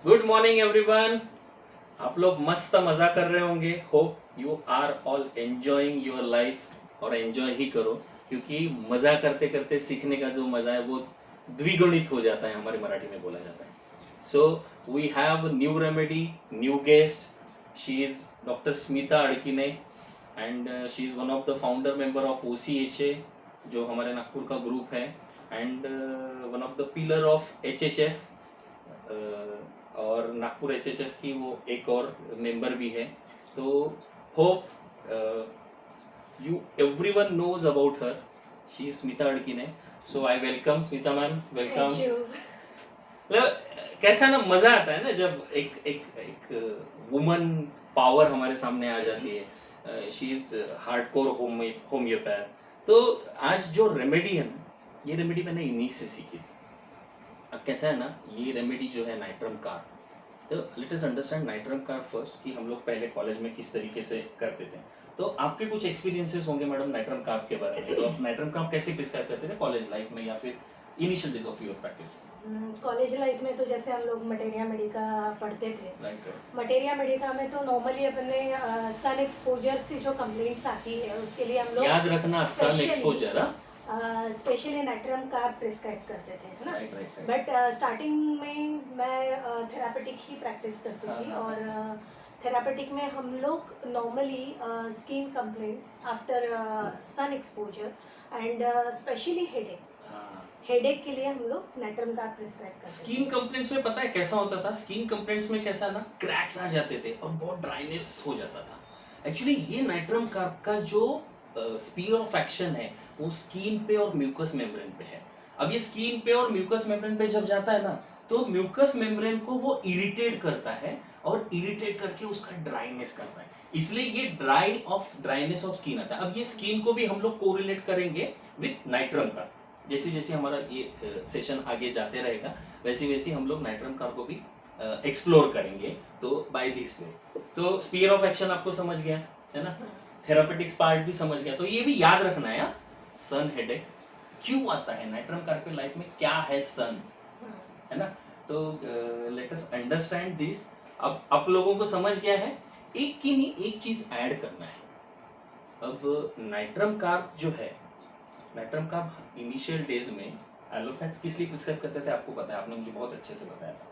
Good morning everyone. आप लोग मस्त मजा कर रहे होंगे। Hope you are all enjoying your life और एंजॉय ही करो, क्योंकि मजा करते करते सीखने का जो मजा है वो द्विगुणित हो जाता है, हमारी मराठी में बोला जाता है। So we have new remedy, new guest. She is doctor Smita Adkine and she is one of the founder member of OCHA, जो हमारे नागपुर का ग्रुप है, and one of the pillar of HHF, और नागपुर HHF की वो एक और मेंबर भी है। तो hope you everyone knows about her. She is Smita Adkine. So I welcome Smita ma'am, welcome. मतलब कैसा ना मजा आता है ना जब एक एक एक वुमन पावर हमारे सामने आ जाती है। She is hardcore homeopath. तो आज जो रेमेडी है ना, ये रेमेडी मैंने इन्हीं से सीखी थी। अब कैसा है ना, ये रेमेडी जो है नाइट्रम कार्ब, तो let us understand nitrum carb first, कि हम लोग पहले कॉलेज में किस तरीके से करते थे। तो आपके कुछ एक्सपीरियंसेस होंगे मैडम नाइट्रम कार्ब के बारे में। तो आप नाइट्रम कार्ब कैसे प्रिस्क्राइब करते थे कॉलेज लाइफ में या फिर initial days of your practice? College life में तो जैसे हम लोग मटेरिया मेडिका पढ़ते थे। राइट। मटेरिया मेडिका में तो नॉर्मली अपने सन एक्सपोजर से जो कंप्लेंट्स आती है उसके लिए हम लोग याद रखना, sun exposure specially natrum carb prescribe करते थे, है ना। Right right. बट स्टार्टिंग में मैं थेरापेटिक ही प्रैक्टिस करती थी। हाँ। और थेरापेटिक में हम लोग normally skin complaints after sun exposure and specially headache के लिए हम लोग नाइट्रम कार्ब प्रिस्क्राइब करते थे। स्किन कंप्लेंट्स में पता है कैसा होता था? स्किन कंप्लेंट्स में कैसा ना, क्रैक्स आ जाते थे और बहुत ड्राइनेस हो जाता था। एक्चुअली ये नाइट्रम कार्ब का जो स्पीयर ऑफ एक्शन है वो स्किन पे और म्यूकस मेम्ब्रेन पे है। अब ये स्किन पे और म्यूकस मेम्ब्रेन पे जब जाता है ना, तो म्यूकस मेम्ब्रेन को वो इरिटेट करता है और इरिटेट करके उसका ड्राइनेस करता है, इसलिए ये ड्राइनेस ऑफ स्किन आता है। अब ये स्किन को भी हम लोग कोरिलेट करेंगे विथ नाइट्रम कार्ब। जैसे जैसे हमारा ये सेशन आगे जाते रहेगा, वैसे वैसे हम लोग नाइट्रम कार्ब को भी एक्सप्लोर करेंगे। तो बाय दिस वे, तो स्पीयर ऑफ एक्शन आपको समझ गया है ना, थेरापेटिक्स पार्ट भी समझ गया। तो ये भी याद रखना है, सन हेडेक क्यों आता है नाइट्रम कार्ब पे, लाइफ में क्या है सन, है ना। तो लेट अस अंडरस्टैंड दिस। अब आप लोगों को समझ गया है, एक की नहीं एक चीज ऐड करना है। अब नाइट्रम कार्ब जो है, नाइट्रम कार्ब इनिशियल डेज में एलोपैथ्स किस लिए प्रिस्क्राइब करते थे आपको पता है? आपने मुझे बहुत अच्छे से बताया था।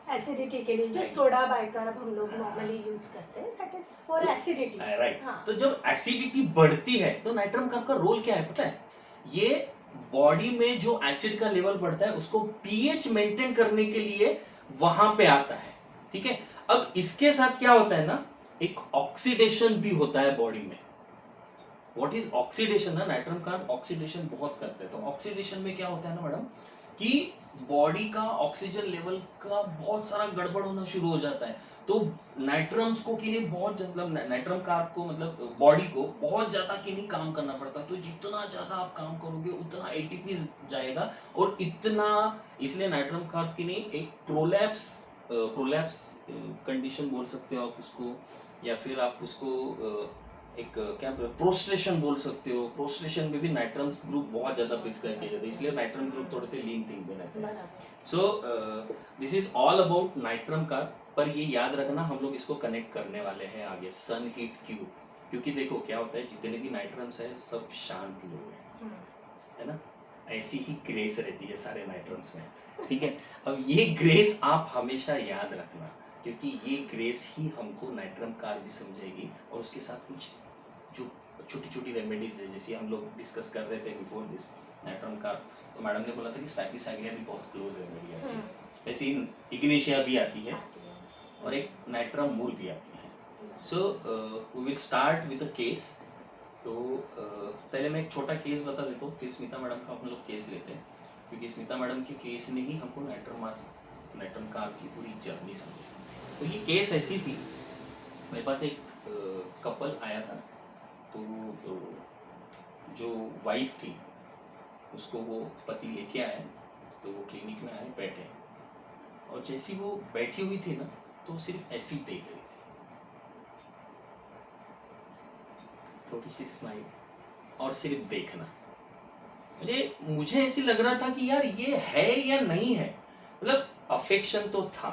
एसिडिटी के लिए जो सोडा बाइकार्ब हम लोग नॉर्मली यूज करते हैं, that is for acidity. Right. तो जब एसिडिटी बढ़ती है तो नाइट्रम कार्ब का रोल क्या है पता है? ये बॉडी में जो एसिड का लेवल बढ़ता है उसको पीएच मेंटेन करने के लिए वहां पे आता है, ठीक है। अब इसके साथ क्या होता है ना, एक ऑक्सीडेशन भी होता है बॉडी में। व्हाट इज ऑक्सीडेशन ना, नाइट्रम कार्ब ऑक्सीडेशन बहुत करते हैं। तो ऑक्सीडेशन में क्या होता है ना मैडम, कि बॉडी का ऑक्सीजन लेवल का बहुत सारा गड़बड़ होना शुरू हो जाता है। तो नाइट्रम्स को के लिए बहुत, मतलब नाइट्रम कार्ब को, मतलब बॉडी को बहुत ज्यादा के लिए काम करना पड़ता है। तो जितना ज्यादा आप काम करोगे उतना एटीपी जाएगा, और इतना, इसलिए नाइट्रम कार्ब के लिए एक प्रोलैप्स कंडीशन बोल सकते हो आप उसको, या फिर आप उसको एक क्या प्रोस्ट्रेशन बोल सकते हो। प्रोस्ट्रेशन में भी नाइट्रम्स ग्रुप बहुत ज्यादा प्रिस्क्राइब किया जाता है, इसलिए नाइट्रम ग्रुप थोड़े से लीन थिंक में रहते हैं। So this is all about nitrum carb. पर ये याद रखना, हम लोग इसको कनेक्ट करने वाले हैं आगे सन हीट क्यों, क्योंकि देखो क्या होता है, जितने भी नाइट्रम्स है सब शांत लोग हैं, है ना। ऐसी ही ग्रेस रहती है सारे नाइट्रम्स में, ठीक है। अब ये ग्रेस आप हमेशा याद रखना, क्योंकि ये ग्रेस ही हमको नाइट्रम कार्ब भी समझेगी, और उसके साथ कुछ जो छोटी छोटी रेमेडीज है, जैसे हम लोग डिस्कस कर रहे थे बिफोर दिस नाइट्रम कार्ब। तो मैडम ने बोला था कि स्टाइफिसाइक्लिया भी बहुत क्लोज रेमेडी आती है, ऐसे ही इग्नेशिया भी आती है, और एक नाइट्रम मूल भी आती है। So we will start with a case. तो पहले मैं एक छोटा केस बता देता हूँ, फिर स्मिता मैडम का हम लोग केस लेते हैं, क्योंकि स्मिता मैडम के केस ने ही हमको नाइट्रम कार्ब की पूरी जर्नी समझी। तो ये केस ऐसी थी, मेरे पास एक कपल आया था। तो जो वाइफ थी उसको वो पति लेके आए, तो वो क्लिनिक में आए, बैठे, और जैसी वो बैठी हुई थी ना, तो सिर्फ ऐसी देख रही थी, थोड़ी सी स्माइल और सिर्फ देखना। मुझे ऐसी लग रहा था कि यार ये है या नहीं है, मतलब अफेक्शन तो था,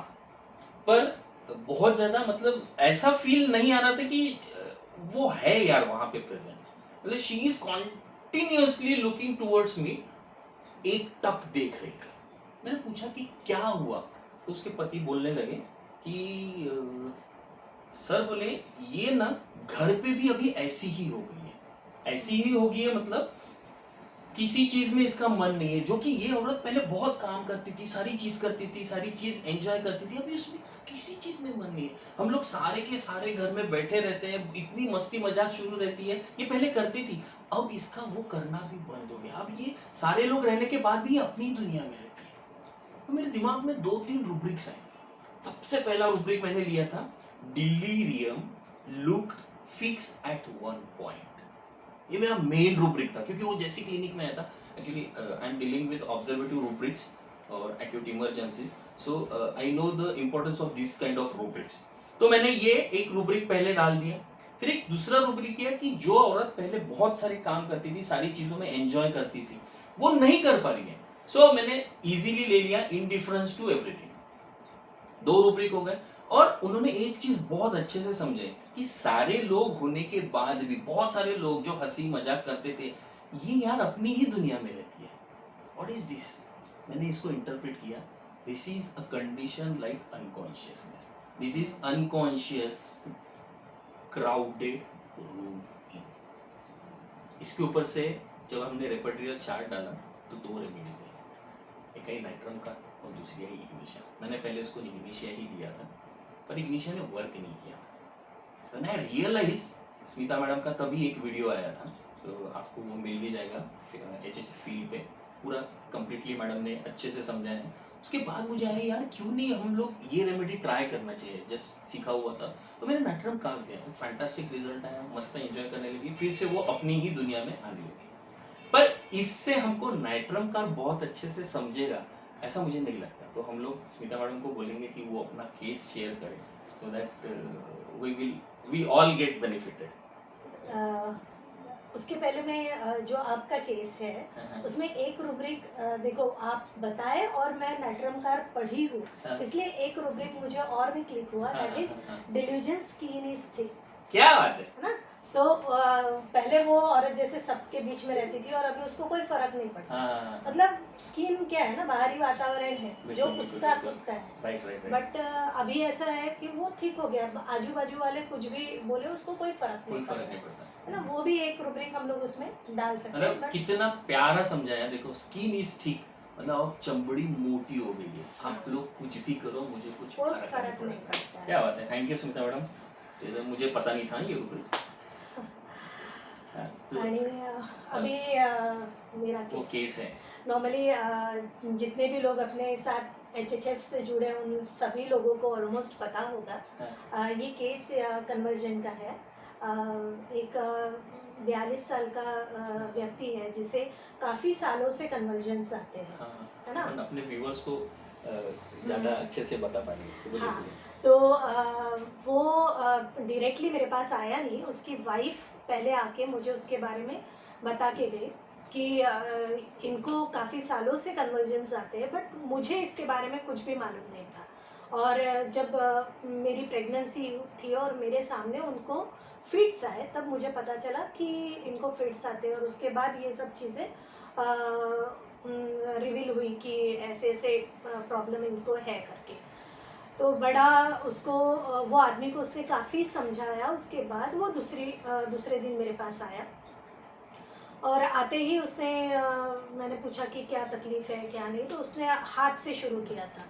पर बहुत ज़्यादा मतलब ऐसा फील नहीं आ रहा था कि वो है यार वहाँ पे प्रेजेंट, मतलब she is continuously looking towards me, एक टक देख रही थी। मैंने पूछा कि क्या हुआ, तो उसके पति बोलने लगे कि सर बोले ये ना घर पे भी अभी ऐसी ही हो गई है, ऐसी ही हो गई है, मतलब किसी चीज में इसका मन नहीं है। जो कि ये औरत पहले बहुत काम करती थी, सारी चीज करती थी, सारी चीज एंजॉय करती थी, अभी उसमें किसी चीज में मन नहीं है। हम लोग सारे के सारे घर में बैठे रहते हैं, इतनी मस्ती मजाक शुरू रहती है, ये पहले करती थी, अब इसका वो करना भी बंद हो गया। अब ये सारे लोग रहने के बाद भी ये अपनी दुनिया में रहती है। तो मेरे दिमाग में 2-3 रूब्रिक्स आए। सबसे पहला रूब्रिक मैंने लिया था, delirium looked fix eight one point. ये मेरा मेन रूब्रिक था, क्योंकि वो जैसी क्लिनिक में आया था, actually I am dealing with observative rubrics और acute emergencies, so I know the importance of this kind of rubrics. तो मैंने ये एक रूब्रिक पहले डाल दिया। फिर एक दूसरा रूब्रिक किया कि जो औरत पहले बहुत सारे काम करती थी, सारी चीजों में एंजॉय करती थी, वो नहीं कर पा रही है। सो मैंने इजीली ले लिया इंडिफरेंस टू एवरीथिंग। 2 रूब्रिक हो गए। और उन्होंने एक चीज बहुत अच्छे से समझे कि सारे लोग होने के बाद भी, बहुत सारे लोग जो हंसी मजाक करते थे, ये यार अपनी ही दुनिया में रहती है। What is this? मैंने इसको इंटरप्रेट किया, this is a condition like unconsciousness, this is unconscious crowded room. इसके ऊपर से जब हमने रेपर्टोरियल चार्ट डाला तो 2 रेमेडीज है, एक है नाइट्रम का और दूसरी है इग्निशिया। मैंने पहले उसको इग्निशिया ही दिया था, पर इग्निशिया ने वर्क नहीं किया था। तो मैं रियलाइज, स्मिता मैडम का तभी एक वीडियो आया था, तो आपको वो मिल भी जाएगा HH फील्ड पे, पूरा कंप्लीटली मैडम ने अच्छे से समझाया है। उसके बाद मुझे आया यार क्यों नहीं हम लोग ये रेमेडी ट्राई करना चाहिए, जस्ट सीखा हुआ था। तो मैंने नाइट्रम काम किया, फैंटास्टिक रिजल्ट आया, मस्त एंजॉय करने लगी, फिर से वो अपनी ही दुनिया में आने लगी। पर इससे हमको नाइट्रम का बहुत अच्छे से समझेगा ऐसा मुझे नहीं लगता। तो हम लोग स्मिता मैडम को बोलेंगे कि वो अपना केस शेयर करें, so that we all get benefited. उसके पहले मैं जो आपका केस है उसमें एक रूब्रिक देखो आप बताए और मैं नाइट्रम कार पढ़ी हूँ, इसलिए एक रूब्रिक मुझे और भी क्लिक हुआ, that is delusion skin is thick. क्या बात है ना? तो पहले वो औरत जैसे सबके बीच में रहती थी और अभी उसको कोई फर्क नहीं पड़ता। मतलब स्किन क्या है ना, बाहरी वातावरण है जो उसका खुद का है, बट अभी ऐसा है कि वो ठीक हो गया, आजू बाजू वाले कुछ भी बोले उसको कोई फर्क नहीं पड़ता है ना। वो भी एक रूब्रिक हम लोग उसमें डाल सकते हैं। मतलब कितना प्यारा समझाया, देखो स्किन इज थिक, मतलब अब चमड़ी मोटी हो गई है, आप लोग कुछ भी करो मुझे कुछ फर्क नहीं पड़ता। क्या बात है, थैंक यू स्मिता मैडम, मुझे पता नहीं था ये रूब्रिक। आणि अभी मेरा केस है, नॉर्मली जितने भी लोग अपने साथ HHF से जुड़े हैं उन सभी लोगों को ऑलमोस्ट पता होगा। ये केस कन्वर्जन का है। एक 42 साल का व्यक्ति है जिसे काफ़ी सालों से कन्वर्जन्स आते हैं, है ना। अपने व्यूअर्स को ज़्यादा अच्छे से बता पाएंगे। हाँ, तो वो डायरेक्टली मेरे पास आया नहीं, उसकी वाइफ पहले आके मुझे उसके बारे में बता के गई कि इनको काफ़ी सालों से कन्वर्जन्स आते हैं, बट मुझे इसके बारे में कुछ भी मालूम नहीं था। और जब मेरी प्रेगनेंसी थी और मेरे सामने उनको फिट्स आए, तब मुझे पता चला कि इनको फिट्स आते हैं। और उसके बाद ये सब चीज़ें रिवील हुई कि ऐसे ऐसे प्रॉब्लम इनको है करके। तो बड़ा उसको वो आदमी को उसने काफ़ी समझाया। उसके बाद वो दूसरे दिन मेरे पास आया और आते ही उसने मैंने पूछा कि क्या तकलीफ़ है क्या नहीं, तो उसने हाथ से शुरू किया था।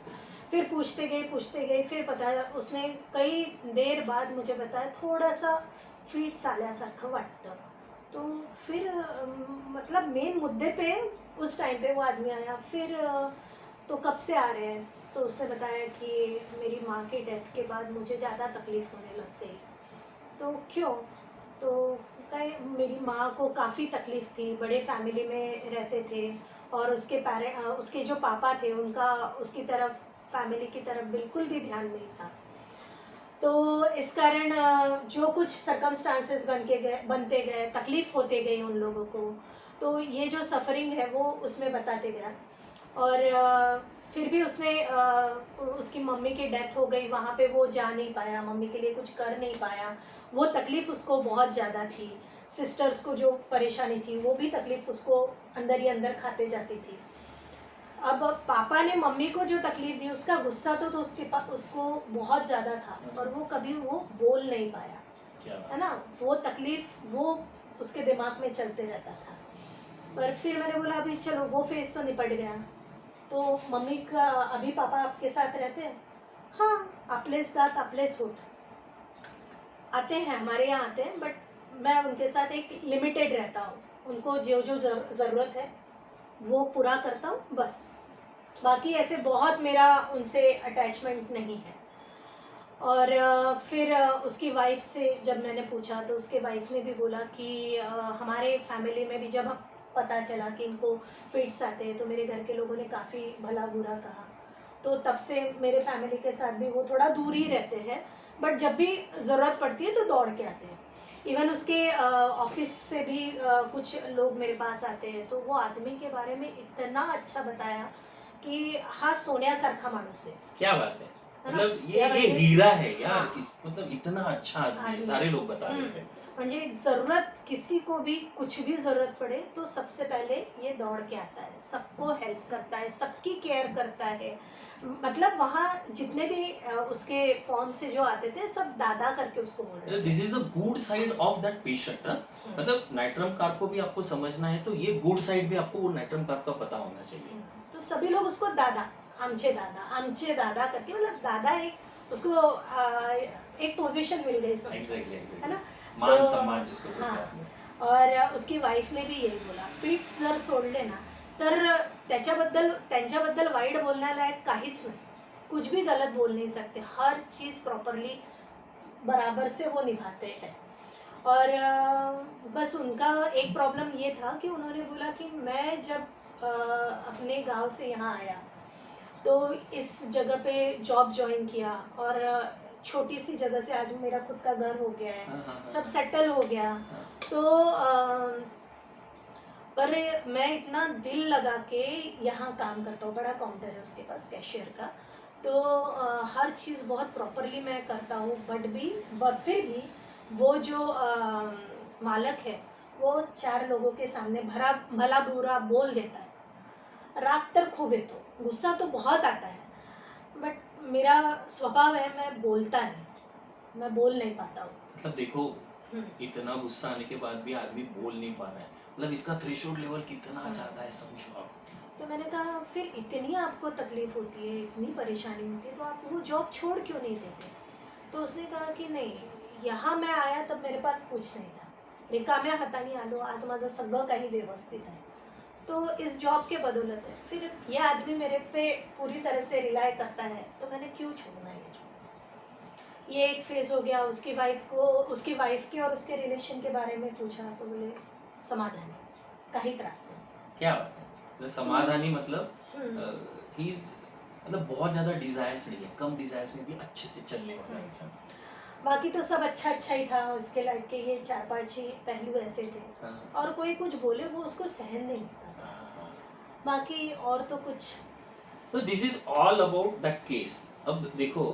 फिर पूछते गए, फिर बताया उसने, कई देर बाद मुझे बताया थोड़ा सा फीट्स आल्यासारखं वाटतं। तो फिर मतलब मेन मुद्दे पे उस टाइम पे वो आदमी आया। फिर तो कब से आ रहे हैं, तो उसने बताया कि मेरी माँ के डेथ के बाद मुझे ज़्यादा तकलीफ़ होने लग गई। तो क्यों? तो कहीं मेरी माँ को काफ़ी तकलीफ़ थी, बड़े फैमिली में रहते थे और उसके जो पापा थे उनका उसकी तरफ, फैमिली की तरफ बिल्कुल भी ध्यान नहीं था। तो इस कारण जो कुछ सर्कमस्टांसेस बनते गए, तकलीफ़ होते गई उन लोगों को, तो ये जो सफ़रिंग है वो उसमें बताते गया। और फिर भी उसने उसकी मम्मी की डेथ हो गई, वहाँ पे वो जा नहीं पाया, मम्मी के लिए कुछ कर नहीं पाया, वो तकलीफ़ उसको बहुत ज़्यादा थी। सिस्टर्स को जो परेशानी थी वो भी तकलीफ़ उसको अंदर ही अंदर खाते जाती थी। अब पापा ने मम्मी को जो तकलीफ़ दी उसका गुस्सा तो उसको बहुत ज़्यादा था, और वो कभी वो बोल नहीं पाया, है ना। वो तकलीफ़ वो उसके दिमाग में चलते रहता था। पर फिर मैंने बोला अभी चलो वो फेज़ तो निपट गया, तो मम्मी का अभी पापा आपके साथ रहते हैं? हाँ, आपलेच दात आपलेच होठ, आते हैं हमारे यहाँ आते हैं, बट मैं उनके साथ एक लिमिटेड रहता हूँ, उनको जो जो ज़रूरत है वो पूरा करता हूँ बस, बाकी ऐसे बहुत मेरा उनसे अटैचमेंट नहीं है। और फिर उसकी वाइफ से जब मैंने पूछा तो उसके वाइफ ने भी बोला कि हमारे फैमिली में भी जब पता चला कि इनको फिट्स आते हैं तो मेरे घर के लोगों ने काफ़ी भला बुरा कहा, तो तब से मेरे फैमिली के साथ भी वो थोड़ा दूर ही रहते हैं, बट जब भी ज़रूरत पड़ती है तो दौड़ के आते हैं। इवन उसके ऑफिस से भी कुछ लोग मेरे पास आते हैं, तो वो आदमी के बारे में इतना अच्छा बताया कि हा सोन्यासारखा माणूस आहे। क्या बात है, है ना? मतलब या ये म्हणजे हीरा है यार, हाँ। इस मतलब इतना अच्छा आदमी है, आदमी। सारे लोग बता देते हैं। म्हणजे ज़रूरत किसी को भी कुछ भी ज़रूरत पड़े तो सबसे पहले ये दौड़ के आता है, सबको हेल्प करता है, सबकी केयर करता है। मतलब वहाँ जितने भी उसके फॉर्म से जो आते थे सब दादा करके उसको बोल रहे थे। This is the good side of that patient. मतलब नाइट्रम कार्प को भी आपको समझना है तो ये गुड साइड भी आपको वो नाइट्रम कार्प का पता होना चाहिए। तो सभी लोग उसको दादा, आमचे दादा करके, मतलब दादा एक उसको एक पोजीशन मिल गई समझो, एग्जैक्टली है ना। मान तो सम्मान जिसको बोलते हैं हाँ, आपने। और उसकी वाईफ ने भी यही बोला, फिट्स जर सोडले ना तर त्यांच्याबद्दल वाईट बोलण्यालायक काहीच नाही, कुछ भी गलत बोल नहीं सकते, हर चीज़ प्रॉपरली बराबर से वो निभाते हैं। और बस उनका एक प्रॉब्लम ये था कि उन्होंने बोला कि मैं जब अपने गांव से यहाँ आया तो इस जगह पे जॉब ज्वाइन किया, और छोटी सी जगह से आज मेरा खुद का घर हो गया है, सब सेटल हो गया। तो पर मैं इतना दिल लगा के यहाँ काम करता हूँ, बड़ा काउंटर है उसके पास कैशियर का, तो हर चीज़ बहुत प्रॉपरली मैं करता हूँ, बट फिर भी वो जो मालक है वो 4 लोगों के सामने भला बुरा बोल देता है। राग तर खूब येतो, गुस्सा तो बहुत आता है, बट मेरा स्वभाव है मैं बोलता नहीं, मैं बोल नहीं पाता हूँ। मतलब देखो, इतना गुस्सा आने के बाद भी आदमी बोल नहीं पा रहा है, मतलब इसका थ्रेशोल्ड लेवल कितना ज्यादा है समझो आप। तो मैंने कहा फिर इतनी आपको तकलीफ होती है, इतनी परेशानी होती है, तो आप वो जॉब छोड़ क्यों नहीं देते? तो उसने कहा कि नहीं, यहाँ मैं आया तब मेरे पास कुछ नहीं था, रिकाम्या हाताने आलो, आज माझं सगळं काही व्यवस्थित है, तो इस जॉब के बदौलत है। फिर ये आदमी मेरे पे पूरी तरह से रिलाय करता है, तो मैंने क्यों छोड़ना ये जॉब। ये एक फेज़ हो गया। उसकी वाइफ के और उसके रिलेशन के बारे में पूछा तो बोले समाधानी, काही त्रास नहीं। क्या बात है, मतलब समाधानी मतलब ही इज, मतलब बहुत ज्यादा डिजायर्स नहीं है, कम डिजायर्स में भी अच्छे से चलने वाला इंसान। बाकी तो सब अच्छा अच्छा ही था उसके लाइफ के, ये 4-5 ही पहलू ऐसे थे, और कोई कुछ बोले वो उसको सहन नहीं होता था, बाकी और तो कुछ। तो this is all about that case. अब देखो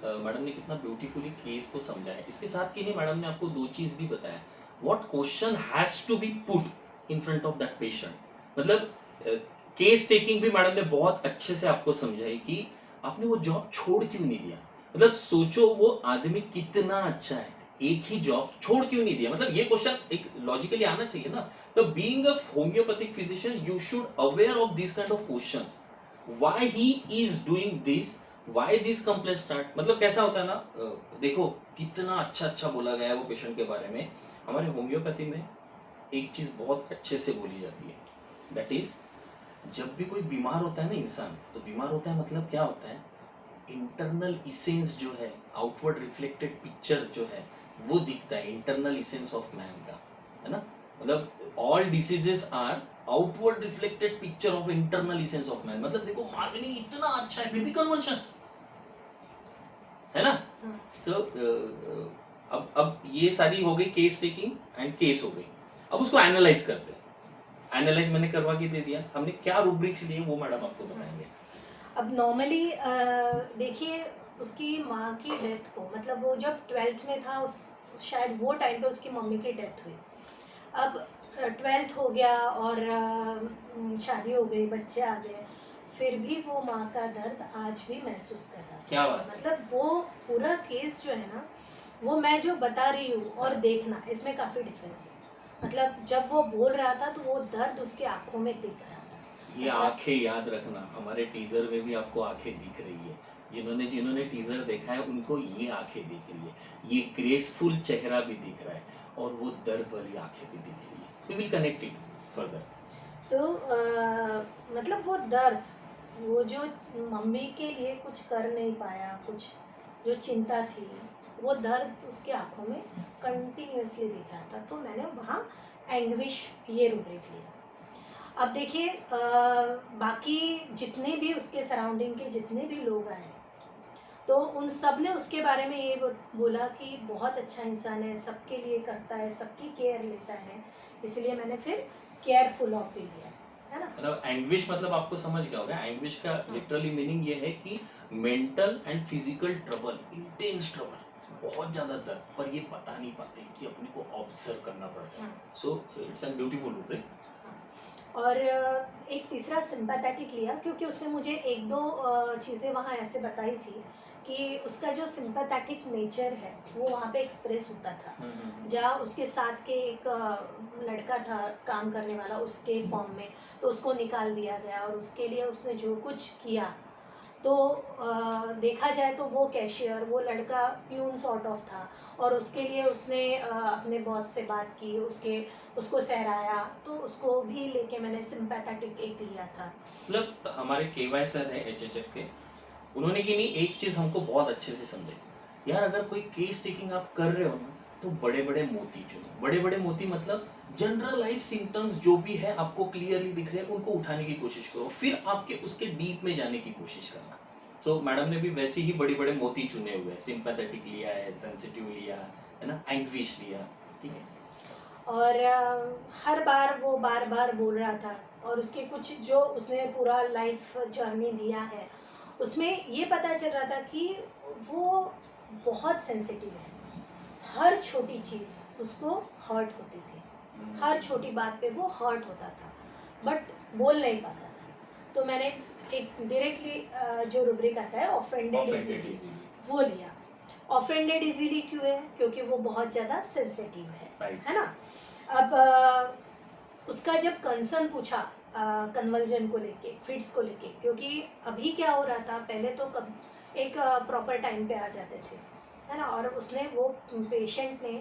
मैडम ने कितना ब्यूटीफुली केस को समझाया, इसके साथ की नहीं मैडम ने आपको 2 चीज भी बताया, what question has to be put in front of that patient. मतलब केस टेकिंग भी मैडम ने बहुत अच्छे से आपको समझाई कि आपने वो जॉब छोड़ क्यों नहीं दिया। मतलब सोचो वो आदमी कितना अच्छा है, एक ही जॉब छोड़ क्यों नहीं दिया, मतलब ये क्वेश्चन एक लॉजिकली आना चाहिए ना। तो being a homeopathic physician you should aware of this kind of questions, why he is doing this, why this complaint start. मतलब कैसा होता है ना, देखो कितना अच्छा अच्छा बोला गया है वो पेशेंट के बारे में। हमारे होम्योपैथी में एक चीज बहुत अच्छे से बोली जाती है, दैट इज जब भी कोई बीमार होता है ना इंसान, तो बीमार होता है मतलब क्या होता है, इंटरनल इसेंस जो है, आउटवर्ड रिफ्लेक्टेड पिक्चर जो है वो दिखता है, इंटरनल इसेंस ऑफ मैन का, है ना। मतलब all diseases are outward reflected picture of internal essence of man. मतलब देखो मागनी इतना अच्छा है फिर भी कन्वर्जन्स, है ना। सो अब ये सारी हो गई केस टेकिंग एंड केस हो गई। अब उसको एनालाइज करते हैं। एनालाइज मैंने करवा के दे दिया, हमने क्या रूब्रिक्स लिए वो मैडम आपको बताएंगे। अब नॉर्मली देखिए उसकी माँ की डेथ को, मतलब वो जब 12th में था उस शायद वो टाइम पे उसकी मम्मी की डेथ हुई। अब 12th हो गया और शादी हो गई, बच्चे आ गए, फिर भी वो माँ का दर्द आज भी महसूस कर रहा था। क्या बात है। मतलब वो पूरा केस जो है ना, वो मैं जो बता रही हूँ और देखना, इसमें काफ़ी डिफरेंस है। मतलब जब वो बोल रहा था तो वो दर्द उसकी आंखों में दिख रहा था। ये मतलब आंखें याद रखना, हमारे टीजर में भी आपको आंखें दिख रही है, जिन्होंने जिन्होंने टीजर देखा है उनको ये आंखें दिख रही है, ये ग्रेसफुल चेहरा भी दिख रहा है और वो दर्द वाली आंखें भी दिख रही है। We will connect it further. तो मतलब वो दर्द, वो जो मम्मी के लिए कुछ कर नहीं पाया, कुछ जो चिंता थी, वो दर्द उसकी आंखों में कंटिन्यूअसली दिख रहा था। तो मैंने वहाँ एंग्विश ये रूब्रिक लिया। अब देखिए बाकी जितने भी उसके सराउंडिंग के जितने भी लोग आए, तो उन सब ने उसके बारे में ये बोला कि बहुत अच्छा इंसान है, सबके लिए करता है, सबकी केयर लेता है, इसलिए मैंने फिर केयरफुल ऑफ भी लिया, है ना। मतलब एंग्विश मतलब आपको समझ गया होगा, एंग्विश का लिटरली मीनिंग ये है कि mental and physical trouble, intense trouble, बहुत ज्यादा दर्द, पर ये बता नहीं पाते कि अपने को ऑब्जर्व करना पड़ता है। So it's a beautiful rubric. और एक तीसरा सिंपैथेटिक लिया, क्योंकि उसने मुझे एक दो चीज़ें वहाँ ऐसे बताई थी कि उसका जो सिंपैथेटिक नेचर है वो वहाँ पे एक्सप्रेस होता था। जहाँ उसके साथ के एक लड़का था काम करने वाला उसके फॉर्म में, तो उसको निकाल दिया गया और उसके लिए उसने जो कुछ किया, तो देखा जाए तो वो कैशियर, वो लड़का प्यून सॉर्ट ऑफ था, और उसके लिए उसने अपने बॉस से बात की, उसको सहराया, तो उसको भी लेके मैंने सिंपैथेटिक एक लिया था। मतलब हमारे केवाई सर है एचएचएफ के, उन्होंने की नहीं एक चीज हमको बहुत अच्छे से समझाई, यार अगर कोई केस टेकिंग आप कर रहे हो ना तो बड़े बड़े मोती चुनो। बड़े बड़े मोती मतलब जनरलाइज सिम्टम्स जो भी है आपको क्लियरली दिख रहे हैं उनको उठाने की कोशिश करो, फिर आपके उसके डीप में जाने की कोशिश करना। तो मैडम ने भी वैसे ही बड़े बड़े मोती चुने हुए हैं, सिंपैथेटिक लिया है, सेंसिटिव लिया है ना, एंग्विश लिया, ठीक है। और हर बार वो बार बार बोल रहा था, और उसके कुछ जो उसने पूरा लाइफ जर्नी दिया है उसमें ये पता चल रहा था कि वो बहुत सेंसिटिव है। हर छोटी चीज़ उसको हर्ट होती थी, हर छोटी बात पे वो हर्ट होता था, बट बोल नहीं पाता था। तो मैंने एक डायरेक्टली जो रूब्रिक आता है ऑफेंडेड इजीली, वो लिया। ऑफेंडेड इजीली क्यों है? क्योंकि वो बहुत ज़्यादा सेंसिटिव है ना। अब उसका जब कंसर्न पूछा कन्वर्जन को लेके, फिट्स को लेके, क्योंकि अभी क्या हो रहा था, पहले तो एक प्रॉपर टाइम पे आ जाते थे, है ना, और उसने वो पेशेंट ने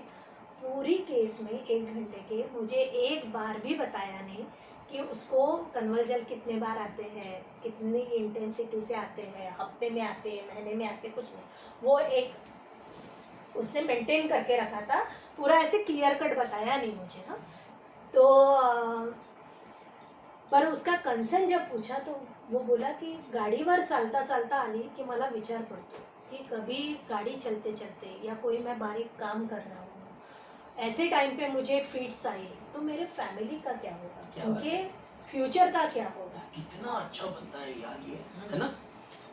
पूरी केस में 1 घंटे के मुझे एक बार भी बताया नहीं कि उसको कन्वर्जन कितने बार आते हैं, कितनी इंटेंसिटी से आते हैं, हफ्ते में आते हैं, महीने में आते हैं, कुछ नहीं। वो एक उसने मेंटेन करके रखा था, पूरा ऐसे क्लियर कट बताया नहीं मुझे ना। तो पर उसका कन्सर्न जब पूछा तो वो बोला की गाडीवर चालता चालता आली की मला विचार पडतो कि कभी गाड़ी चलते चलते या कोई मैं बारीक काम कर रहा हूँ, ऐसे टाइम पे मुझे फिट्स आई तो मेरे फैमिली का क्या होगा, उनके फ्यूचर का क्या होगा। कितना अच्छा बनता है यार ये, है ना।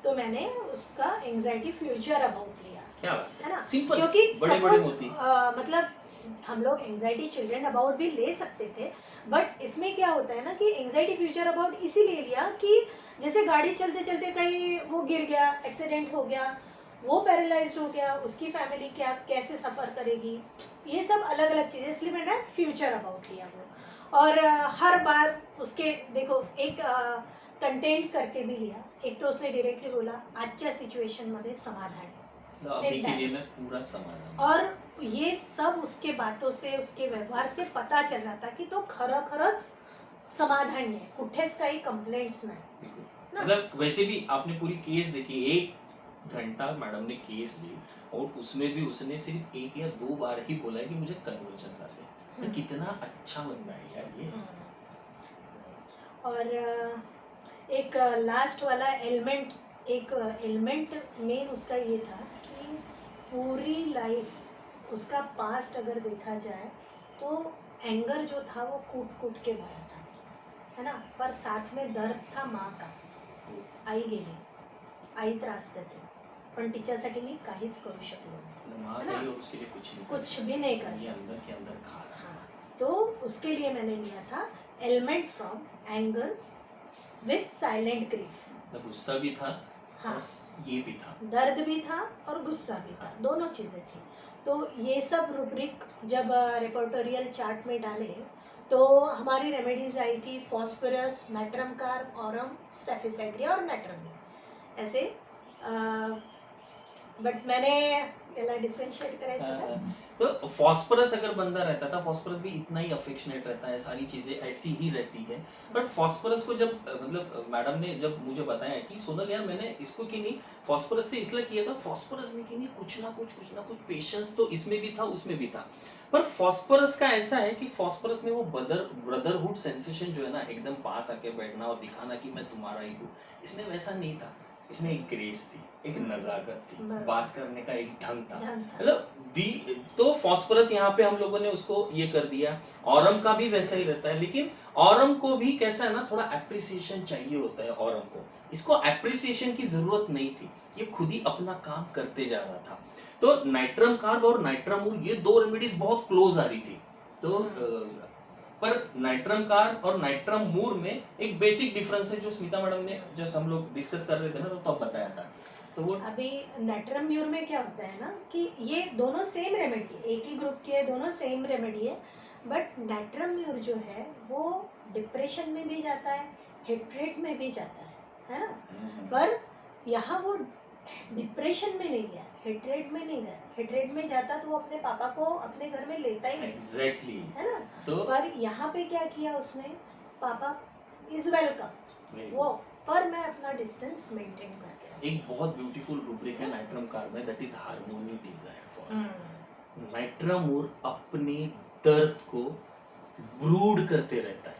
तो मैंने उसका एंजाइटी फ्यूचर अबाउट लिया, क्या बात है ना, सिंपल, क्योंकि बड़े-बड़े मोती। मतलब हम लोग एंजाइटी चिल्ड्रन अबाउट भी ले सकते थे, बट इसमें क्या होता है ना कि एंजाइटी फ्यूचर अबाउट इसीलिए लिया कि जैसे गाड़ी चलते चलते कहीं वो गिर गया, एक्सीडेंट हो गया, वो पैरालाइज्ड हो गया, उसकी फैमिली क्या कैसे सफ़र करेगी, ये सब अलग अलग चीज़ें, इसलिए मैंने फ्यूचर अबाउट लिया वो। और हर बार उसके देखो एक कंटेंट करके भी लिया। एक तो उसने डायरेक्टली बोला आजच्या सिच्युएशनमध्ये समाधान, अभी के लिए मैं पूरा समाधान, और ये सब उसके बातों से, उसके व्यवहार से पता चल रहा था की तो खरंच समाधान आहे, कुठेच काही कंप्लेंट्स नाही। मतलब वैसे भी आपने पूरी केस देखी, 1 घंटा मैडम ने केस ली और उसमें भी उसने सिर्फ 1 या 2 बार ही बोला है कि मुझे कन्वर्जन्स आते हैं। कितना अच्छा बंदा है यार ये। और एक लास्ट वाला एलिमेंट, एक एलिमेंट मेन उसका ये था कि पूरी लाइफ उसका पास्ट अगर देखा जाए तो एंगर जो था वो कूट कूट के भरा था। है ना, पर साथ में दर्द था माँ का. आई गेली, आई त्रास देते, पण तिच्यासाठी मी काहीच करू शकलो नाही. माँ है ना? गई और उसके लिए कुछ नहीं कर कुछ सकते. भी नहीं कर ये सकते. अंदर के अंदर खा रहा है. हाँ, तो उसके लिए मैंने लिया था element from anger with silent grief. मतलब गुस्सा भी था हाँ, और ये भी था. दर्द भी था और गुस्सा भी था, दोनों चीज़ें थी. तो ये सब रूब्रिक जब रेपर्टोरियल चार्ट में डाले तो हमारी रेमेडीज आई थी फॉस्फोरस, नाइट्रम कार्ब, ऑरम, स्टेफिसाइड्रिया और नाइट्रम ऐसे. बट मैंने याला डिफरेंशिएट करायचं का? तो फॉस्फोरस अगर बंदा रहता था, फॉस्फोरस भी इतना ही अफेक्शनेट रहता है, सारी चीजें ऐसी ही रहती है. बट फॉस्फोरस को जब मतलब मैडम ने जब मुझे बताया कि सोनल यार मैंने इसको कि नहीं फॉस्फोरस से इसलिए किया था, फॉस्फोरस में कि नहीं कुछ ना कुछ पेशेंस तो इसमें भी था उसमें भी था. पर फॉस्फोरस का ऐसा है कि फॉस्फोरस में वो ब्रदरहुड सेंसेशन जो है ना, एकदम पास आके बैठना और दिखाना कि मैं तुम्हारा ही हूँ, इसमें वैसा नहीं था. इसमें एक ग्रेस थी, एक नजाकत थी, बराबर. बात करने का एक ढंग था. ध्यान था. मतलब तो फॉस्फोरस यहाँ पे हम लोगों ने उसको ये कर दिया. ऑरम का भी वैसा ही रहता है, लेकिन ऑरम को भी कैसा है ना, थोड़ा एप्रिसिएशन चाहिए होता है ऑरम को. इसको एप्रिसिएशन की जरूरत नहीं थी, ये खुद ही अपना काम करते जा रहा था. तो नाइट्रम कार्ब और नाइट्रामूर ये दो रेमेडीज बहुत क्लोज आ रही थी. तो पर नाइट्रम कार्ब और नाइट्रम मूर में एक बेसिक डिफरेंस है जो स्मिता मैडम ने जस्ट हम लोग डिस्कस कर रहे थे ना, तो तब बताया था. तो वो अभी नाइट्रम म्यूर में क्या होता है ना कि ये दोनों सेम रेमेडी, एक ही ग्रुप के दोनों सेम रेमेडी है. बट नाइट्रम म्यूर जो है वो डिप्रेशन में भी जाता है, हेट्रेट में भी जाता है ना. पर यहाँ वो डिप्रेशन में नहीं गया, हेट्रेट में नहीं गया. हेट्रेट में जाता तो वो अपने पापा को अपने घर में लेता ही नहीं, एग्जैक्टली है ना. तो पर यहाँ पे क्या किया उसने, पापा इज वेलकम, वो पर मैं अपना डिस्टेंस मेंटेन करके रखा. एक बहुत ब्यूटीफुल रूब्रिक है नाइट्रम कार्ब में, that is harmony desire for. नाइट्रामूर अपने दर्द को ब्रूड करते रहता है,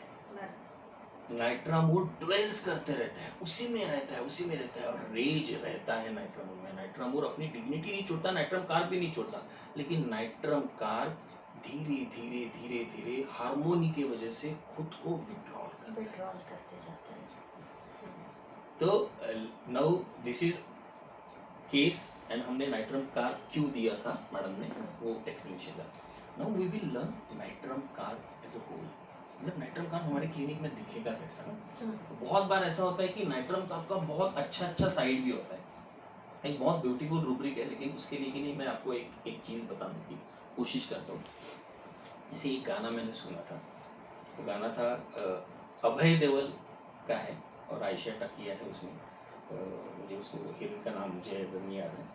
नाइट्रामूर ड्वेल्स करते रहता है, उसी में रहता है, उसी में रहता है और रेज रहता है नाइट्रामूर में. नाइट्रामूर अपनी डिग्निटी नहीं छोड़ता, नाइट्रम कार्ब भी नहीं छोड़ता, लेकिन नाइट्रम कार्ब धीरे धीरे धीरे धीरे हार्मोनी की वजह से खुद को विड्रॉल करते जाता है. तो now this is case and हमने नाइट्रम कार्ब क्यों दिया था मैडम ने वो एक्सप्लेनेशन था. Now we will learn natrum carb as a whole. मतलब नाइट्रम कार्ब हमारे क्लिनिक में दिखेगा कैसा ना. बहुत बार ऐसा होता है कि नाइट्रम कार्ब का बहुत अच्छा साइड भी होता है, एक बहुत ब्यूटीफुल रूब्रिक है, लेकिन उसके लिए कि नहीं मैं आपको एक चीज़ बताने की कोशिश करता हूँ. जैसे एक गाना मैंने सुना था, वो गाना था अभय देओल का है और आयशा टाकिया है उसमें. मुझे उस हीरोइन का नाम मुझे नहीं याद है.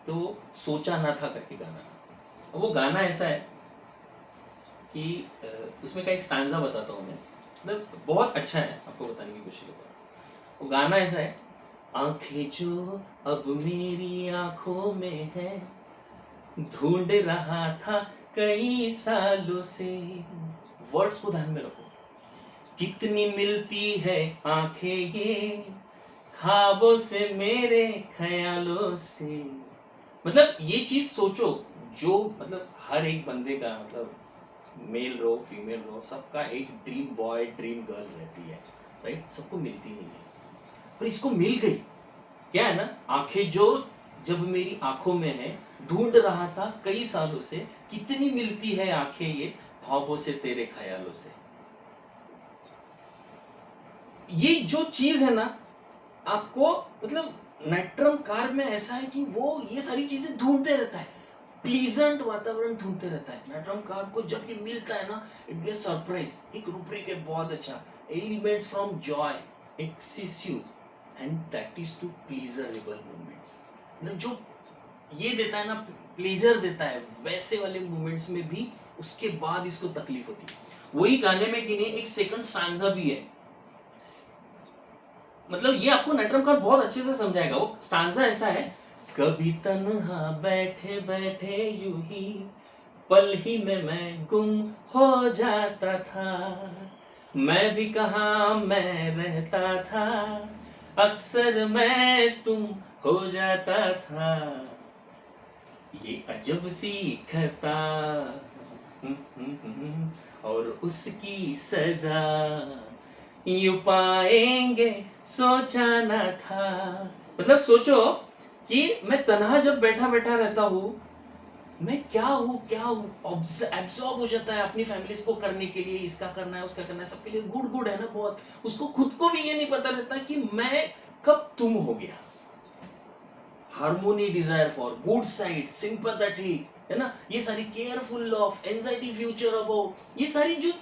तो सोचा ना था करके गाना था. वो गाना ऐसा है कि उसमें का एक स्टांजा बताता हूँ मैं, मतलब बहुत अच्छा है, आपको बताने की कोशिश करता हूँ. वो गाना ऐसा है, आंखें जो अब मेरी आंखों में है, ढूंढ रहा था कई सालों से. वर्ड्स को ध्यान में रखो. कितनी मिलती है आंखें ये ख्वाबों से मेरे ख्यालों से. मतलब ये चीज सोचो, जो मतलब हर एक बंदे का मतलब मेल रो फीमेल रो सबका एक ड्रीम बॉय ड्रीम गर्ल रहती है, राइट. सबको मिलती नहीं है, पर इसको मिल गई. क्या है ना, आंखें जो जब मेरी आंखों में है, ढूंढ रहा था कई सालों से, कितनी मिलती है आंखें ये ख्वाबों से तेरे ख्यालों से. ये जो चीज है ना, आपको मतलब नाइट्रम कार्ब में ऐसा है कि वो ये सारी चीजें ढूंढते रहता है, प्लीजेंट वातावरण ढूंढते रहता है. नाइट्रम कार्ब को जब ये मिलता है ना, इट गेट्स सरप्राइज. एक रूब्रिक है बहुत अच्छा, elements from joy excessive and that is too pleasurable moments. मतलब जो ये देता है ना, प्लेजर देता है, वैसे वाले मोमेंट्स में भी उसके बाद इसको तकलीफ होती है. वही गाने में कि नहीं एक सेकंड स्टांजा भी है, मतलब ये आपको नाइट्रम कार्ब बहुत अच्छे से समझाएगा. वो स्टांजा ऐसा है, कभी तन्हा बैठे बैठे यूं ही पल ही में मैं गुम हो जाता था, मैं भी कहाँ मैं रहता था, अक्सर मैं तुम हो जाता था, ये अजब सी खता और उसकी सजा, यूं पाएंगे सोचा ना था। मतलब सोचो कि मैं तन्हा जब बैठा बैठा रहता हूँ, मैं क्या हूँ एब्सॉर्ब हो जाता है अपनी फैमिलीज को करने के लिए, इसका करना है उसका करना है, सबके लिए गुड गुड है ना बहुत, उसको खुद को भी ये नहीं पता रहता कि मैं कब तुम हो गया। Harmony, desire for good side, sympathetic, है ना, ये सारी careful of anxiety future about, ये सारी जो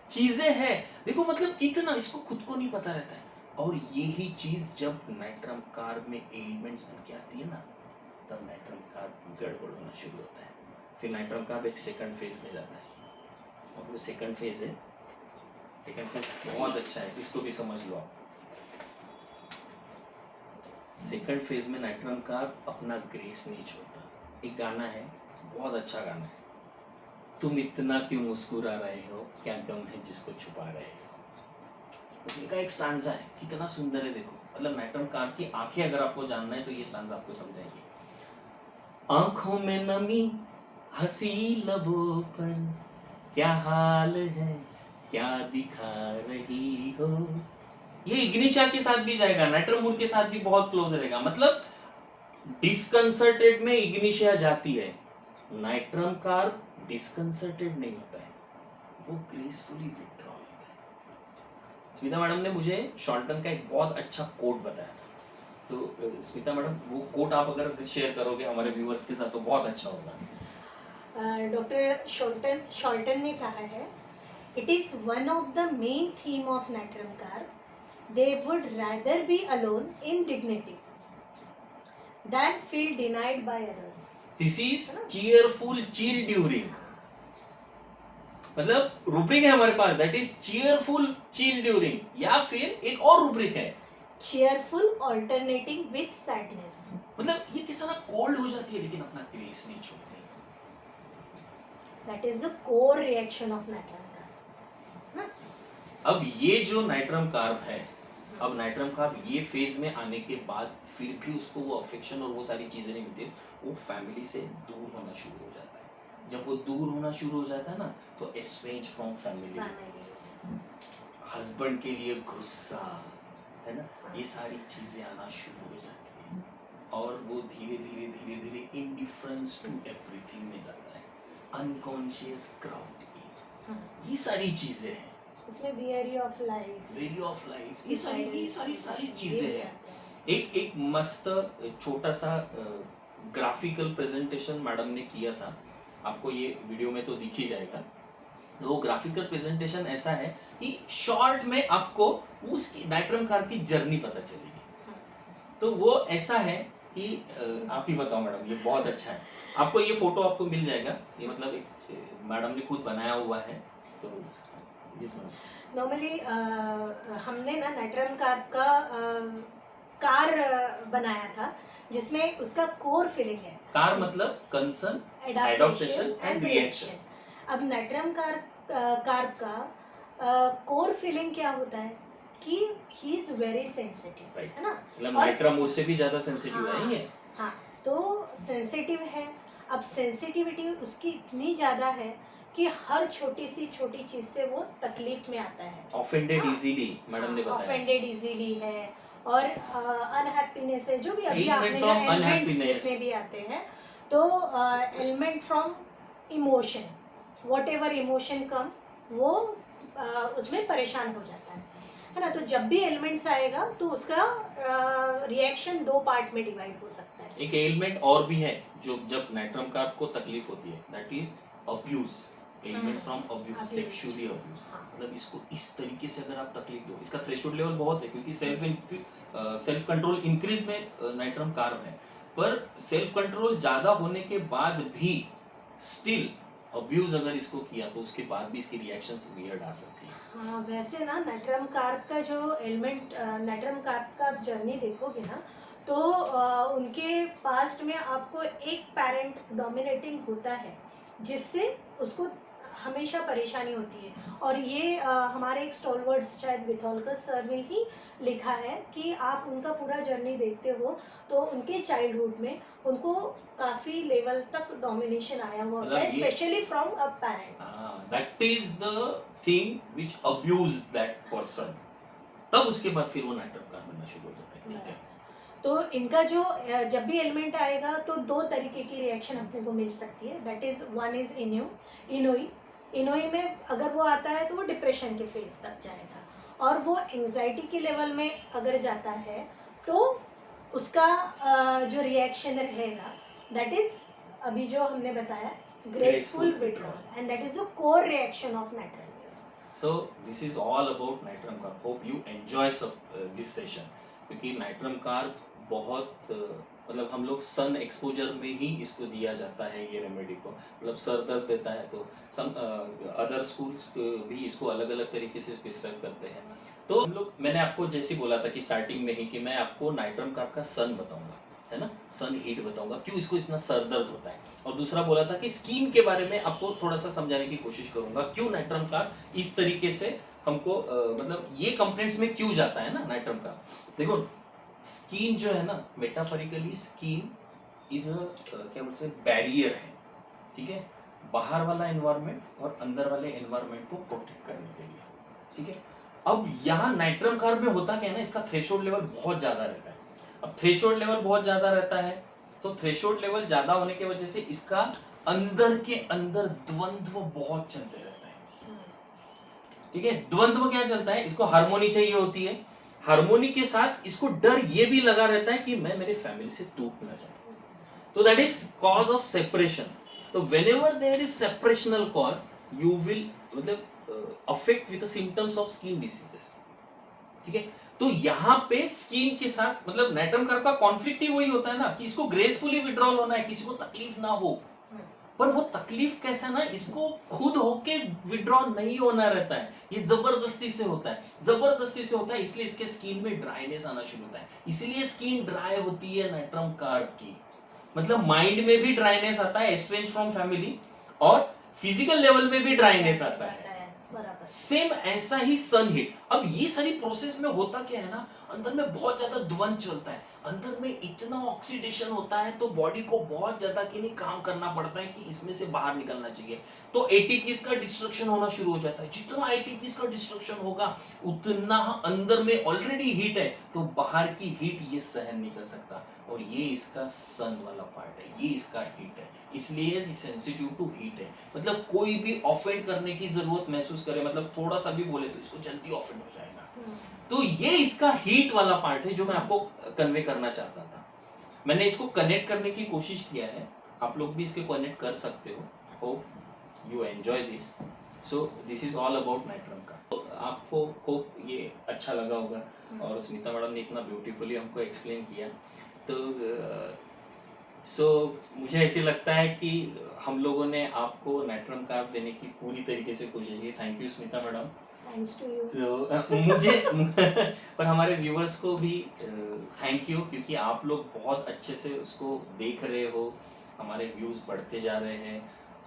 चीजें हैं, देखो मतलब कितना इसको खुद को नहीं पता रहता है। और यही चीज जब नाइट्रम कार्ब में एलिमेंट्स बन के आती है ना, तब नाइट्रम कार्ब गड़बड़ होना शुरू होता है। फिर नाइट्रम कार्ब एक सेकंड फेज में जाता है, और वो सेकंड फेज है, सेकंड फेज बहुत अच्छा है, इसको भी समझ लो आप। सेकंड फेज में नाइट्रम कार्ब अपना ग्रेस नहीं छोड़ता। एक गाना है, बहुत अच्छा गाना है, तुम इतना क्यों मुस्कुरा रहे हो, क्या गम है जिसको छुपा रहे हो। उसमें का एक स्टांजा है, कितना सुंदर है देखो। मतलब नाइट्रम कार्ब की आंखें अगर आपको जानना है तो ये स्टांजा आपको समझाएंगे। आंखों में नमी, हंसी लबों पर, क्या हाल है, क्या दिखा रही हो। ये इग्निशिया के साथ भी जाएगा, नाइट्रम मूड के साथ भी बहुत क्लोज रहेगा। मतलब डिस्कंसर्टेड में इग्निशिया जाती है, नाइट्रम कार्ब डिस्कंसर्टेड नहीं होता है, वो ग्रेसफुली विथड्रॉ होता है। स्मिता मैडम ने मुझे शॉल्टन का एक बहुत अच्छा कोट बताया था, तो स्मिता मैडम वो कोट आप अगर शेयर करोगे हमारे व्यूअर्स के साथ तो बहुत अच्छा होगा। डॉक्टर शॉल्टन ने कहा है, it is one of the main theme of nitrum carb, they would rather be alone in dignity than feel denied by others. This is cheerful chill during, मतलब रूब्रिक है हमारे पास, that is cheerful chill during, या फिर एक और rubric है cheerful alternating with sadness. मतलब ये किसी ना कोल्ड हो जाती है लेकिन अपना ग्रेस नहीं छोड़ती। That is the core reaction of nitram carb. अब ये जो नाइट्रम कार्ब है, अब नाइट्रम कार्ब ये फेज में आने के बाद फिर भी उसको वो अफेक्शन और वो सारी चीजें नहीं मिलती, वो फैमिली से दूर होना शुरू हो जाता है। जब वो दूर होना शुरू हो जाता है ना, तो एस्ट्रेंज फ्रॉम फैमिली, हस्बैंड के लिए गुस्सा, है ना, ये सारी चीजें आना शुरू हो जाती है, और वो धीरे धीरे धीरे धीरे इनडिफरेंस टू एवरीथिंग में जाता है, अनकॉन्शियस क्राउड, ये सारी चीजें हैं। इसमें वेरी ऑफ लाइफ, ये सारी चीजें हैं। एक मस्त छोटा सा ग्राफिकल प्रेजेंटेशन मैडम ने किया था, आपको ये वीडियो में तो दिख ही जाएगा। वो ग्राफिकल प्रेजेंटेशन ऐसा है कि शॉर्ट में आपको उसकी नाइट्रम कार्ब की जर्नी पता चलेगी। तो वो ऐसा है कि आप ही बताओ मैडम, ये बहुत अच्छा है, आपको ये फोटो आपको मिल जाएगा, ये मतलब एक मैडम ने खुद बनाया हुआ है। तो नॉर्मली हमने ना नाइट्रम कार्ब का कार बनाया था, जिसमें उसका कोर फीलिंग है। कार मतलब कंसर्न, एडॉप्टेशन एंड रिएक्शन। अब नाइट्रम कार्ब का कोर फीलिंग क्या होता है कि ही इज वेरी सेंसिटिव, है ना, मतलब नाइट्रम उससे भी ज्यादा सेंसिटिव है ये। हाँ, तो सेंसिटिव है। अब सेंसिटिविटी उसकी इतनी ज्यादा है कि हर छोटी चीज से वो तकलीफ में आता है, ऑफेंडेड इजीली, मैडम ने बताया, ऑफेंडेड इजीली है, और अनहैप्पीनेस है, जो भी अभी आपने एलिमेंट्स में भी आते हैं, तो element from emotion, whatever emotion come, वो उसमें परेशान हो जाता है ना। तो जब भी एलिमेंट्स आएगा तो उसका रिएक्शन दो पार्ट में डिवाइड हो सकता है। एक एलिमेंट और भी है जो जब नाइट्रम कार्ब को तकलीफ होती है, that is abuse, element from abuse, sexually abuse. मतलब इसको इस तरीके से अगर आप तकलीफ दो, इसका थ्रेशोल्ड लेवल बहुत है, क्योंकि सेल्फ कंट्रोल इंक्रीज में नाइट्रम कार्ब है, पर सेल्फ कंट्रोल ज्यादा होने के बाद भी स्टिल अब्यूज अगर इसको किया तो उसके बाद भी इसकी रिएक्शंस वियर्ड आ सकती है। हाँ, वैसे ना नाइट्रम कार्ब का जो एलिमेंट, नाइट्रम कार्ब का जर्नी देखोगे ना, तो उनके पास्ट में आपको एक पेरेंट डोमिनेटिंग होता है, जिससे उसको हमेशा परेशानी होती है। और ये हमारे एक स्टॉलवर्ड्स शायद विथोलकर सर ने ही लिखा है कि आप उनका पूरा जर्नी देखते हो तो उनके चाइल्डहुड में उनको काफी लेवल तक डोमिनेशन आया हुआ होता है, specially from a parent. That is the thing which abuse that person. तब उसके बाद फिर वो नाइट्रम कार्ब बनना शुरू हो जाता है। ठीक है, तो इनका जो जब भी एलिमेंट आएगा तो दो तरीके की रिएक्शन अपने को मिल सकती है, दैट इज वन इज इनोई। इनोई में अगर वो आता है तो वो डिप्रेशन के फेज तक जाएगा, और वो एंजाइटी के लेवल में अगर जाता है तो उसका जो रिएक्शन रहेगा दैट इज अभी जो हमने बताया graceful withdrawal, and that is the core reaction of nitrum. So this is all about nitrum carb. Hope you enjoy this session, क्योंकि नाइट्रम कार्ब बहुत मतलब हम लोग सन एक्सपोजर में ही इसको दिया जाता है ये रेमेडी को, मतलब सर दर्द देता है तो सम अदर स्कूल्स भी इसको अलग अलग तरीके से प्रिस्क्राइब करते हैं। तो हम लोग, मैंने आपको जैसे बोला था कि स्टार्टिंग में ही कि मैं आपको नाइट्रम कार्ब का सन बताऊंगा, है ना, सन हीट बताऊंगा, क्यों इसको इतना सर दर्द होता है, और दूसरा बोला था कि स्किन के बारे में आपको थोड़ा सा समझाने की कोशिश करूंगा, क्यों नाइट्रम कार्ब इस तरीके से हमको मतलब ये कंप्लेंट्स में क्यों जाता है ना नाइट्रम कार्ब। देखो स्किन जो है ना, मेटाफोरिकली स्किन इज क्या बोलते हैं, बैरियर है, ठीक है, बाहर वाला एनवायरनमेंट और अंदर वाले एनवायरनमेंट को प्रोटेक्ट करने के लिए, ठीक है। अब यहाँ नाइट्रम कार्ब में होता क्या है ना, इसका थ्रेशोल्ड लेवल बहुत ज्यादा रहता है। अब थ्रेशोल्ड लेवल बहुत ज्यादा रहता है तो थ्रेशोल्ड लेवल ज्यादा होने की वजह से इसका अंदर के अंदर द्वंद्व बहुत चलते रहता है, ठीक है। द्वंद्व क्या चलता है, इसको हार्मोनी चाहिए होती है, हार्मोनी के साथ इसको डर ये भी लगा रहता है कि मैं मेरे फैमिली से टूट ना जाऊं, तो that is cause of separation. तो whenever there is separational cause you will मतलब affect with the symptoms of skin diseases, ठीक है। तो यहाँ पे स्किन के साथ मतलब नाइट्रम कार्ब का कॉन्फ्लिक्ट ही वही होता है ना कि इसको ग्रेसफुली विड्रॉल होना है, किसी को तकलीफ ना हो, पर वो तकलीफ कैसा ना, इसको खुद होके विड्रॉल नहीं होना रहता है, ये जबरदस्ती से होता है, जबरदस्ती से होता है, इसलिए इसके स्किन में ड्राइनेस आना शुरू होता है, इसलिए स्किन ड्राई होती है नाइट्रम कार्ब की। मतलब माइंड में भी ड्राइनेस आता है, एस्ट्रेंज फ्रॉम फैमिली, और फिजिकल लेवल में भी ड्राइनेस आता है, सेम ऐसा ही सन हीट। अब ये सारी प्रोसेस में होता क्या है ना, अंदर में बहुत ज्यादा द्वंद्व चलता है, अंदर में इतना ऑक्सीडेशन होता है तो बॉडी को बहुत ज्यादा कि नहीं काम करना पड़ता है कि इसमें से बाहर निकलना चाहिए, तो एटीपीज का डिस्ट्रक्शन होना शुरू हो जाता है। जितना एटीपीज का डिस्ट्रक्शन होगा उतना अंदर में ऑलरेडी हीट है, तो बाहर की हीट ये सहन नहीं कर सकता, और ये इसका सन वाला पार्ट है, ये इसका हीट है, इसलिए सेंसिटिव टू हीट है। मतलब कोई भी ऑफेंड करने की जरूरत महसूस करे, मतलब थोड़ा सा भी बोले तो इसको जल्दी ऑफेंड हो जाएगा। तो ये इसका हीट वाला पार्ट है जो मैं आपको कन्वे करना चाहता था। मैंने इसको कनेक्ट करने की कोशिश किया है, आप लोग भी इसके कनेक्ट कर सकते हो। Hope you enjoy this. So this is all about nitrum का। तो आपको होप ये अच्छा लगा होगा, और स्मिता मैडम ने इतना ब्यूटीफुली हमको एक्सप्लेन किया। तो मुझे ऐसे लगता है कि हम लोगों ने आपको नाइट्रम कार्ब देने की पूरी तरीके से कोशिश की। Thank you Smita madam. Thanks to you. तो मुझे पर हमारे व्यूअर्स को भी थैंक यू, क्योंकि आप लोग बहुत अच्छे से उसको देख रहे हो, हमारे व्यूज़ बढ़ते जा रहे हैं।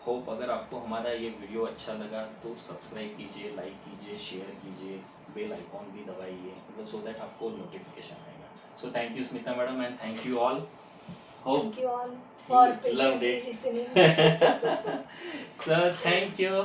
होप अगर आपको हमारा ये वीडियो अच्छा लगा तो सब्सक्राइब कीजिए, लाइक कीजिए, शेयर कीजिए, बेल आइकॉन भी दबाइए, मतलब सो दैट आपको नोटिफिकेशन आएगा। So thank you Smita madam, and thank you all. Thank you all for patiently listening. So thank you.